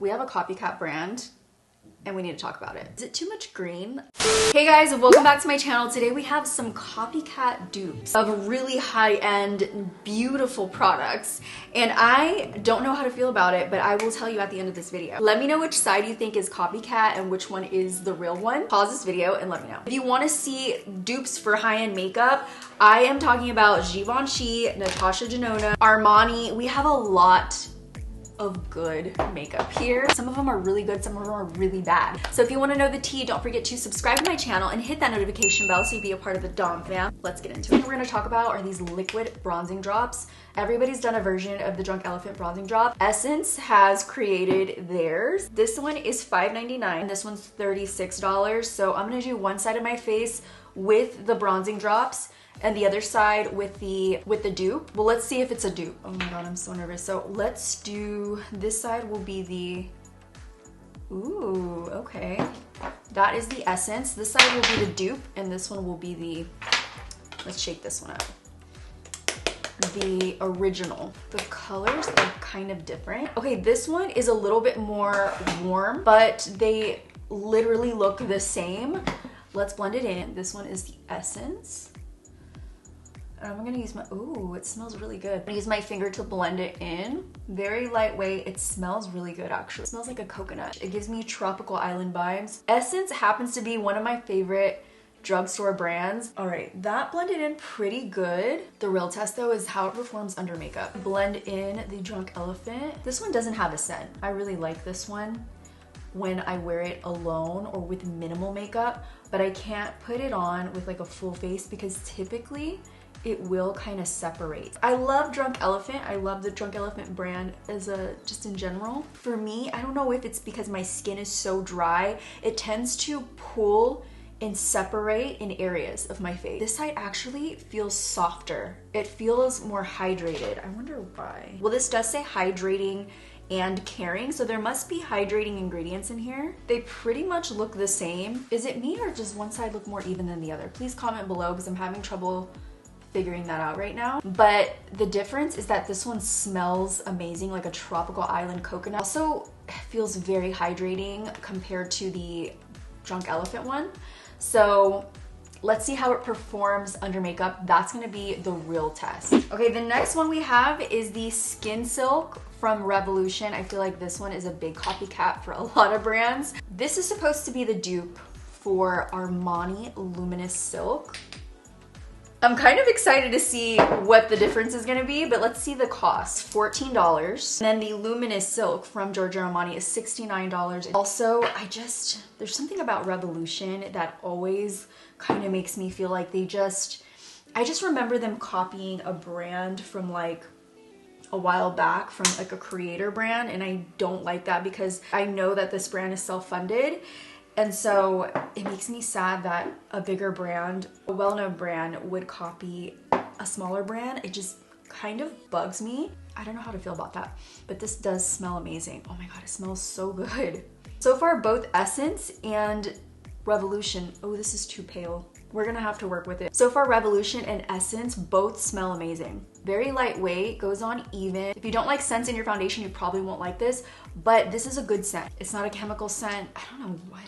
we have a copycat brand and we need to talk about it. Is it too much green? Hey guys, welcome back to my channel. Today we have some copycat dupes of really high-end, beautiful products. And I don't know how to feel about it, but I will tell you at the end of this video. Let me know which side you think is copycat and which one is the real one. Pause this video and let me know. If you want to see dupes for high-end makeup, I am talking about Givenchy, Natasha Denona, Armani. We have a lot of good makeup here. Some of them are really good, some of them are really bad. So if you want to know the tea, don't forget to subscribe to my channel and hit that notification bell so you be a part of the Dom fam. Let's get into it. What we're going to talk about are these liquid bronzing drops. Everybody's done a version of the Drunk Elephant bronzing drop. Essence has created theirs. This one is $5.99. This one's $36. So I'm going to do one side of my face with the bronzing drops and the other side with the dupe. Well, let's see if it's a dupe. Oh my god, I'm so nervous. So let's do, this side will be the, ooh, okay. That is the Essence. This side will be the dupe, and this one will be the, let's shake this one up, the original. The colors are kind of different. Okay, this one is a little bit more warm, but they literally look the same. Let's blend it in. This one is the Essence. I'm gonna use my, ooh, it smells really good. I'm gonna use my finger to blend it in. Very lightweight. It smells really good, actually. It smells like a coconut. It gives me tropical island vibes. Essence happens to be one of my favorite drugstore brands. All right, that blended in pretty good. The real test though is how it performs under makeup. Blend in the Drunk Elephant. This one doesn't have a scent. I really like this one when I wear it alone or with minimal makeup, but I can't put it on with like a full face because typically it will kind of separate. I love Drunk Elephant. I love the Drunk Elephant brand as a, just in general. For me, I don't know if it's because my skin is so dry, it tends to pull and separate in areas of my face. This side actually feels softer. It feels more hydrated. I wonder why. Well, this does say hydrating and caring, so there must be hydrating ingredients in here. They pretty much look the same. Is it me or does one side look more even than the other? Please comment below because I'm having trouble figuring that out right now. But the difference is that this one smells amazing, like a tropical island coconut. Also feels very hydrating compared to the Drunk Elephant one. So let's see how it performs under makeup. That's gonna be the real test. Okay, the next one we have is the Skin Silk from Revolution. I feel like this one is a big copycat for a lot of brands. This is supposed to be the dupe for Armani Luminous Silk. I'm kind of excited to see what the difference is gonna be, but let's see the cost. $14. And then the Luminous Silk from Giorgio Armani is $69. Also, there's something about Revolution that always kind of makes me feel like I just remember them copying a brand from like a while back from like a creator brand, and I don't like that because I know that this brand is self-funded. And so it makes me sad that a bigger brand, a well-known brand, would copy a smaller brand. It just kind of bugs me. I don't know how to feel about that, but this does smell amazing. Oh my God, it smells so good. So far, both Essence and Revolution, oh, this is too pale. We're gonna have to work with it. So far, Revolution and Essence both smell amazing. Very lightweight, goes on even. If you don't like scents in your foundation, you probably won't like this, but this is a good scent. It's not a chemical scent. I don't know what.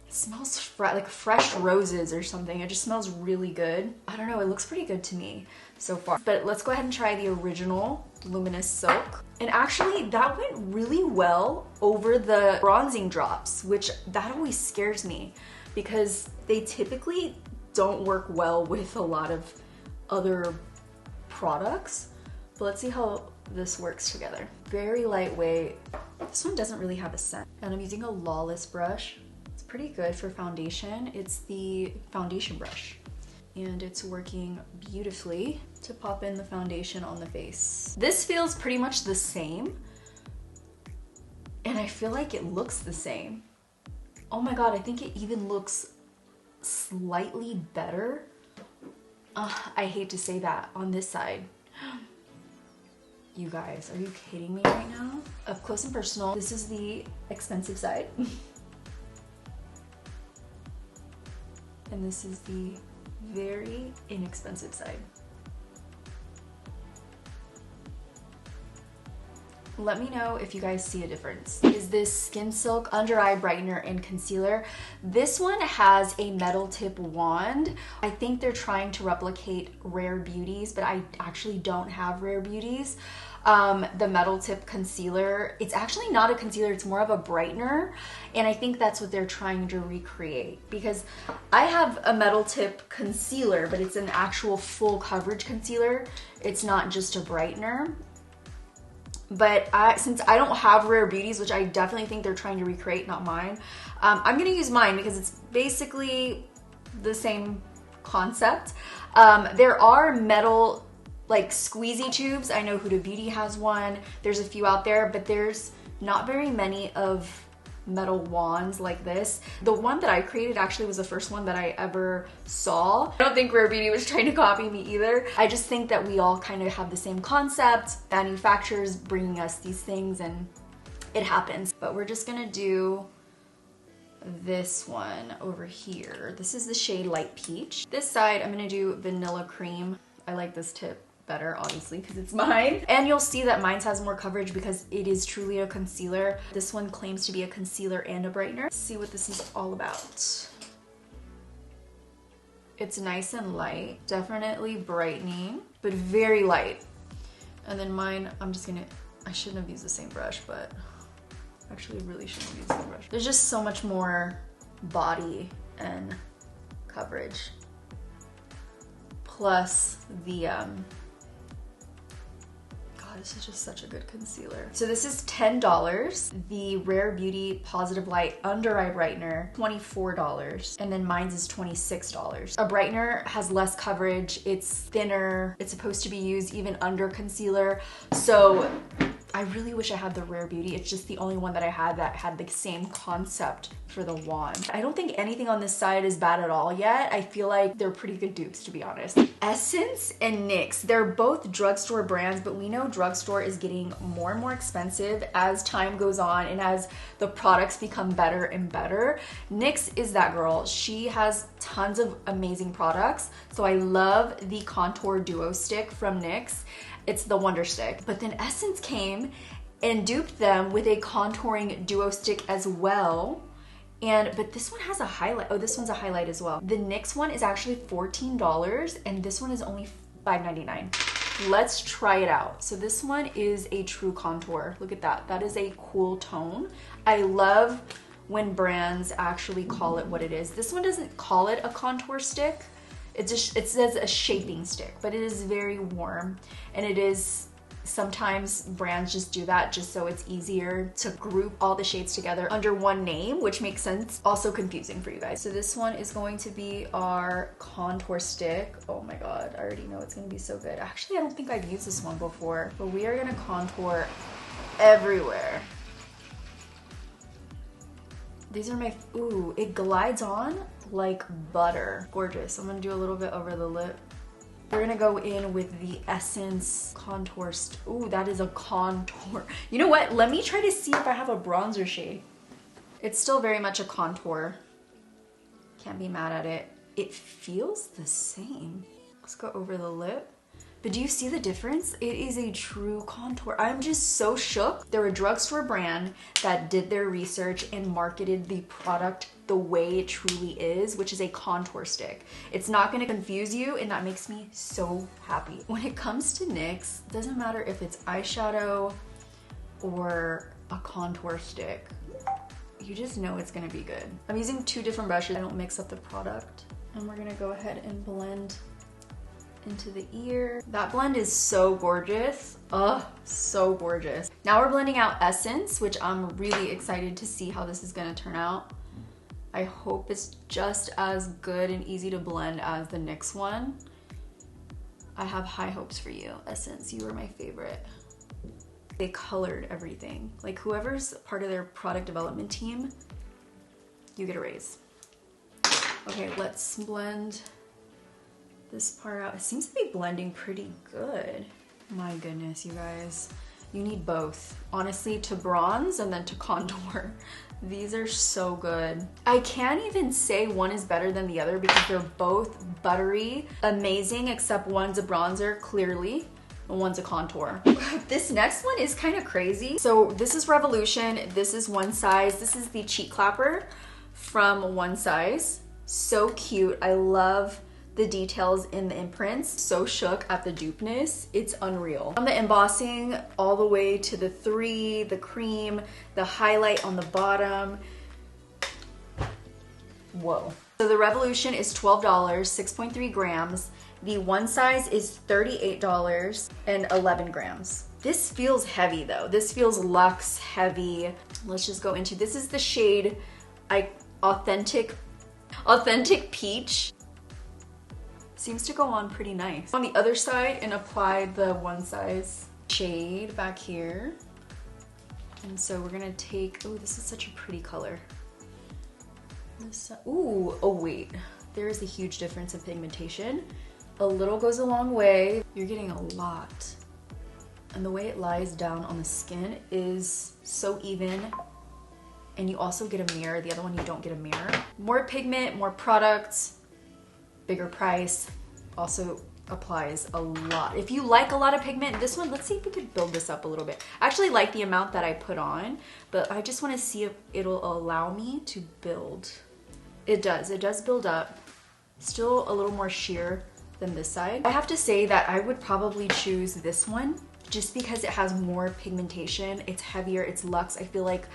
It smells like fresh roses or something. It just smells really good. I don't know, it looks pretty good to me so far. But let's go ahead and try the original Luminous Silk. And actually that went really well over the bronzing drops, which that always scares me because they typically don't work well with a lot of other products. But let's see how this works together. Very lightweight. This one doesn't really have a scent. And I'm using a Lawless brush. Pretty good for foundation. It's the foundation brush and it's working beautifully to pop in the foundation on the face. This feels pretty much the same and I feel like it looks the same. Oh my God, I think it even looks slightly better. I hate to say that on this side. You guys, are you kidding me right now? Up close and personal, this is the expensive side. And this is the very inexpensive side. Let me know if you guys see a difference. Is this Skin Silk Under Eye Brightener and Concealer. This one has a metal tip wand. I think they're trying to replicate Rare Beauty's, but I actually don't have Rare Beauty's. The metal tip concealer, it's actually not a concealer, it's more of a brightener. And I think that's what they're trying to recreate, because I have a metal tip concealer, but it's an actual full coverage concealer. It's not just a brightener. But since I don't have Rare Beauty's, which I definitely think they're trying to recreate, not mine, I'm gonna use mine because it's basically the same concept. There are metal like squeezy tubes. I know Huda Beauty has one. There's a few out there, but there's not very many of metal wands like this. The one that I created actually was the first one that I ever saw. I don't think Rare Beauty was trying to copy me either. I just think that we all kind of have the same concept, manufacturers bringing us these things, and it happens. But we're just gonna do this one over here. This is the shade Light Peach. This side I'm gonna do Vanilla Cream. I like this tip better, obviously, because it's mine. And you'll see that mine has more coverage because it is truly a concealer. This one claims to be a concealer and a brightener. Let's see what this is all about. It's nice and light, definitely brightening, but very light. And then mine, I shouldn't have used the same brush, but actually really shouldn't have used the same brush. There's just so much more body and coverage. Plus the, this is just such a good concealer. So this is $10. The Rare Beauty Positive Light Under Eye Brightener, $24. And then mine's is $26. A brightener has less coverage, it's thinner, it's supposed to be used even under concealer. So I really wish I had the Rare Beauty. It's just the only one that I had that had the same concept for the wand. I don't think anything on this side is bad at all yet. I feel like they're pretty good dupes, to be honest. Essence and NYX, they're both drugstore brands, but we know drugstore is getting more and more expensive as time goes on and as the products become better and better. NYX is that girl. She has tons of amazing products. So I love the Contour Duo Stick from NYX. It's the Wonder Stick. But then Essence came and duped them with a contouring duo stick as well. But this one has a highlight. Oh, this one's a highlight as well. The NYX one is actually $14 and this one is only $5.99. Let's try it out. So this one is a true contour. Look at that. That is a cool tone. I love when brands actually call it what it is. This one doesn't call it a contour stick. It says a shaping stick, but it is very warm, and it is, sometimes brands just do that just so it's easier to group all the shades together under one name, which makes sense. Also confusing for you guys. So this one is going to be our contour stick. Oh my God, I already know it's gonna be so good. Actually, I don't think I've used this one before, but we are gonna contour everywhere. These are my, ooh, it glides on like butter. Gorgeous. I'm gonna do a little bit over the lip. We're gonna go in with the Essence Contour. Ooh, that is a contour. You know what? Let me try to see if I have a bronzer shade. It's still very much a contour. Can't be mad at it. It feels the same. Let's go over the lip. But do you see the difference? It is a true contour. I'm just so shook. They're a drugstore brand that did their research and marketed the product the way it truly is, which is a contour stick. It's not gonna confuse you, and that makes me so happy. When it comes to NYX, it doesn't matter if it's eyeshadow or a contour stick. You just know it's gonna be good. I'm using two different brushes. I don't mix up the product. And we're gonna go ahead and blend into the ear. That blend is so gorgeous. Oh, so gorgeous. Now we're blending out Essence, which I'm really excited to see how this is gonna turn out. I hope it's just as good and easy to blend as the NYX one. I have high hopes for you, Essence. You are my favorite. They colored everything. Like, whoever's part of their product development team, you get a raise. Okay, let's blend this part out. It seems to be blending pretty good. My goodness, you guys. You need both, honestly, to bronze and then to contour. These are so good. I can't even say one is better than the other because they're both buttery, amazing, except one's a bronzer, clearly, and one's a contour. This next one is kind of crazy. So this is Revolution. This is One Size. This is the cheek clapper from One Size. So cute. I love the details in the imprints. So shook at the dupeness. It's unreal. From the embossing all the way to the 3, the cream, the highlight on the bottom. Whoa. So the Revolution is $12, 6.3 grams. The One Size is $38 and 11 grams. This feels heavy though. This feels luxe heavy. Let's just go into, this is the shade Authentic Peach. Seems to go on pretty nice. On the other side, and apply the One Size shade back here. And so we're gonna take, oh, this is such a pretty color. Ooh, oh wait, there is a huge difference in pigmentation. A little goes a long way. You're getting a lot. And the way it lies down on the skin is so even. And you also get a mirror. The other one, you don't get a mirror. More pigment, more products, bigger price, also applies a lot. If you like a lot of pigment, this one, let's see if we could build this up a little bit. I actually like the amount that I put on, but I just wanna see if it'll allow me to build. It does build up. Still a little more sheer than this side. I have to say that I would probably choose this one just because it has more pigmentation. It's heavier, it's luxe. I feel like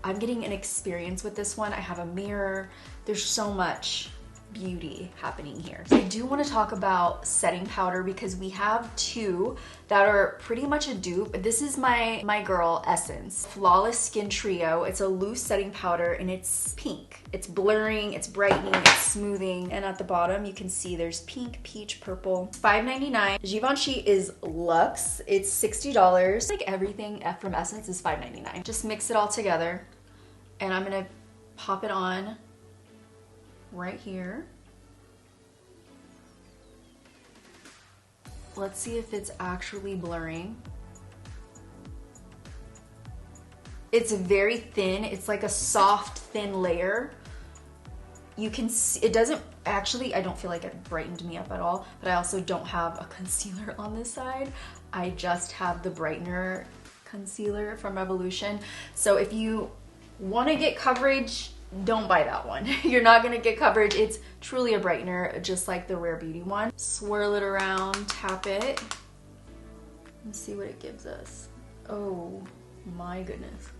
I'm getting an experience with this one. I have a mirror. There's so much beauty happening here. So I do want to talk about setting powder because we have two that are pretty much a dupe. This is my girl Essence Flawless Skin Trio. It's a loose setting powder and it's pink. It's blurring, it's brightening, it's smoothing. And at the bottom you can see there's pink, peach, purple. $5.99. Givenchy is luxe. It's $60. Like everything from Essence is $5.99. Just mix it all together and I'm gonna pop it on right here. Let's see if it's actually blurring. It's very thin. It's like a soft, thin layer. You can see, it doesn't actually, I don't feel like it brightened me up at all, but I also don't have a concealer on this side. I just have the brightener concealer from Revolution. So if you want to get coverage, don't buy that one. You're not gonna get coverage. It's truly a brightener, just like the Rare Beauty one. Swirl it around, tap it, and see what it gives us. Oh my goodness.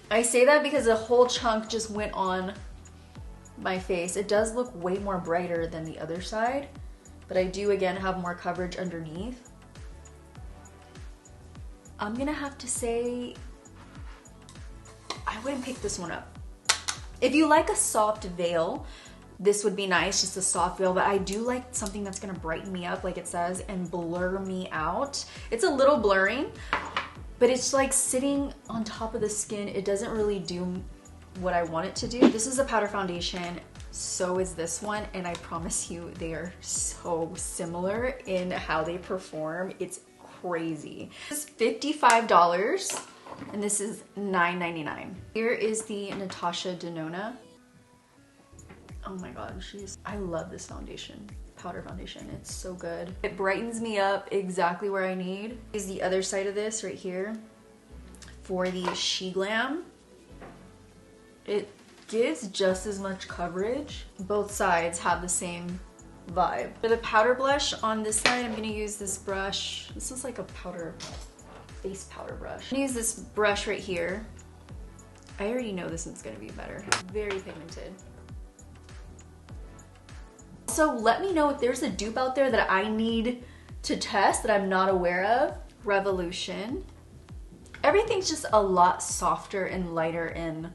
I say that because a whole chunk just went on my face. It does look way more brighter than the other side, but I do again have more coverage underneath. I'm gonna have to say I wouldn't pick this one up. If you like a soft veil, this would be nice, just a soft veil, but I do like something that's gonna brighten me up, like it says, and blur me out. It's a little blurring, but it's like sitting on top of the skin. It doesn't really do what I want it to do. This is a powder foundation, so is this one, and I promise you they are so similar in how they perform. It's crazy. It's $55. And this is $9.99. Here is the Natasha Denona. Oh my god, I love this foundation, powder foundation. It's so good. It brightens me up exactly where I need. Is the other side of this right here for the She Glam. It gives just as much coverage. Both sides have the same vibe. For the powder blush on this side, I'm gonna use this brush. This is like a face powder brush. I'm gonna use this brush right here. I already know this one's gonna be better. Very pigmented. So let me know if there's a dupe out there that I need to test that I'm not aware of. Revolution. Everything's just a lot softer and lighter in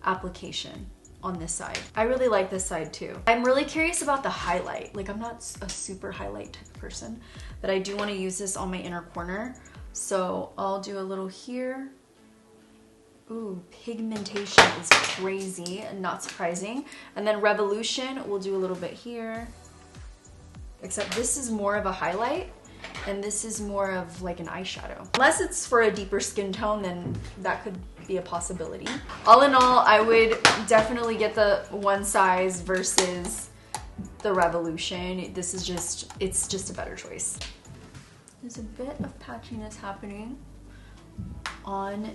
application on this side. I really like this side too. I'm really curious about the highlight. Like, I'm not a super highlight type of person, but I do wanna use this on my inner corner. So I'll do a little here. Ooh, pigmentation is crazy, not surprising. And then Revolution, we'll do a little bit here. Except this is more of a highlight and this is more of like an eyeshadow. Unless it's for a deeper skin tone, then that could be a possibility. All in all, I would definitely get the One Size versus the Revolution. This is just, it's just a better choice. There's a bit of patchiness happening on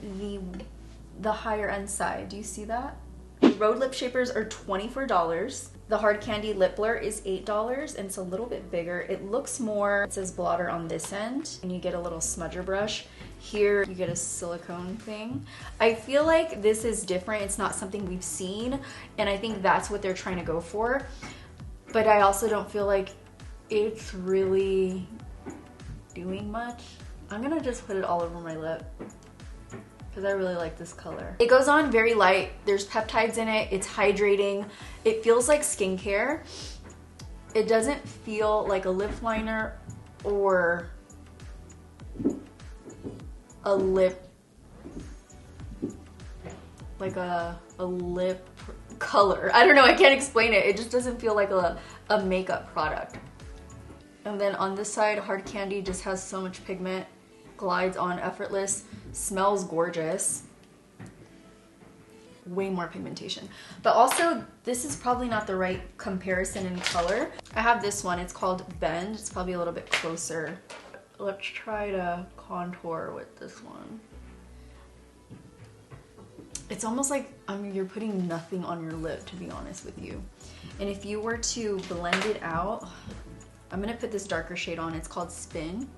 the higher end side. Do you see that? Road lip shapers are $24. The hard candy lip blur is $8 and it's a little bit bigger. It looks more, it says blotter on this end and you get a little smudger brush. Here you get a silicone thing. I feel like this is different. It's not something we've seen and I think that's what they're trying to go for. But I also don't feel like it's really doing much. I'm gonna just put it all over my lip because I really like this color. It goes on very light. There's peptides in it. It's hydrating. It feels like skincare. It doesn't feel like a lip liner or a lip, like a lip color. I don't know, I can't explain it. It just doesn't feel like a makeup product. And then on this side, hard candy just has so much pigment, glides on effortless, smells gorgeous. Way more pigmentation. But also, this is probably not the right comparison in color. I have this one, it's called Bend. It's probably a little bit closer. Let's try to contour with this one. It's almost like you're putting nothing on your lip, to be honest with you. And if you were to blend it out, I'm gonna put this darker shade on. It's called Spin.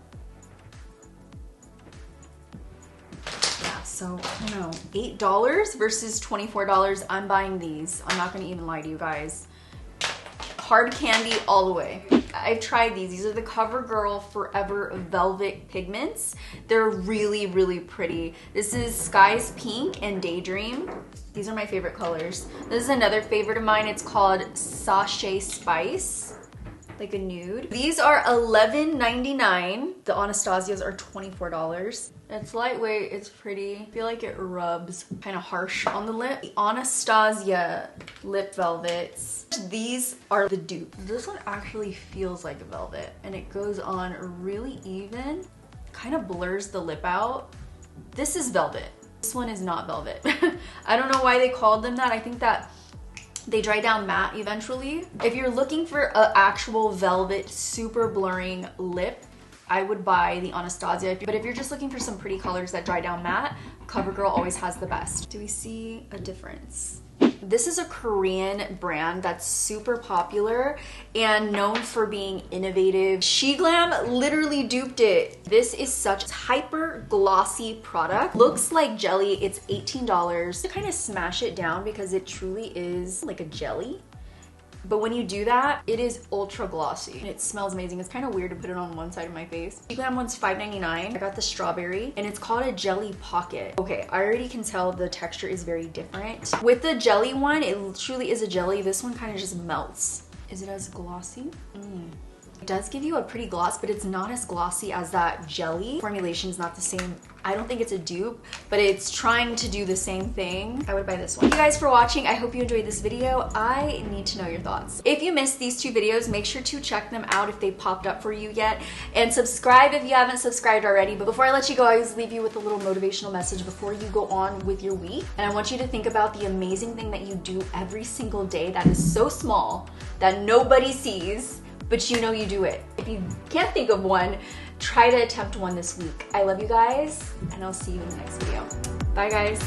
Yeah, so I don't know, $8 versus $24. I'm buying these. I'm not gonna even lie to you guys. Hard candy all the way. I've tried these. These are the CoverGirl Forever Velvet Pigments. They're really, really pretty. This is Sky's Pink and Daydream. These are my favorite colors. This is another favorite of mine. It's called Sachet Spice, like a nude. These are $11.99. The Anastasias are $24. It's lightweight, it's pretty. I feel like it rubs kind of harsh on the lip. The Anastasia Lip Velvets. These are the dupe. This one actually feels like a velvet and it goes on really even. Kind of blurs the lip out. This is velvet. This one is not velvet. I don't know why they called them that. I think that they dry down matte eventually. If you're looking for an actual velvet, super blurring lip, I would buy the Anastasia. But if you're just looking for some pretty colors that dry down matte, CoverGirl always has the best. Do we see a difference? This is a Korean brand that's super popular and known for being innovative. SheGlam literally duped it. This is such a hyper glossy product. Looks like jelly. It's $18. To kind of smash it down because it truly is like a jelly. But when you do that, it is ultra glossy. And it smells amazing. It's kind of weird to put it on one side of my face. SheGlam one's $5.99. I got the strawberry and it's called a jelly pocket. Okay, I already can tell the texture is very different. With the jelly one, it truly is a jelly. This one kind of just melts. Is it as glossy? It does give you a pretty gloss, but it's not as glossy as that jelly. Formulation is not the same. I don't think it's a dupe, but it's trying to do the same thing. I would buy this one. Thank you guys for watching. I hope you enjoyed this video. I need to know your thoughts. If you missed these two videos, make sure to check them out if they popped up for you yet, and subscribe if you haven't subscribed already. But before I let you go, I always leave you with a little motivational message before you go on with your week. And I want you to think about the amazing thing that you do every single day that is so small that nobody sees, but you know you do it. If you can't think of one, try to attempt one this week. I love you guys, and I'll see you in the next video. Bye guys.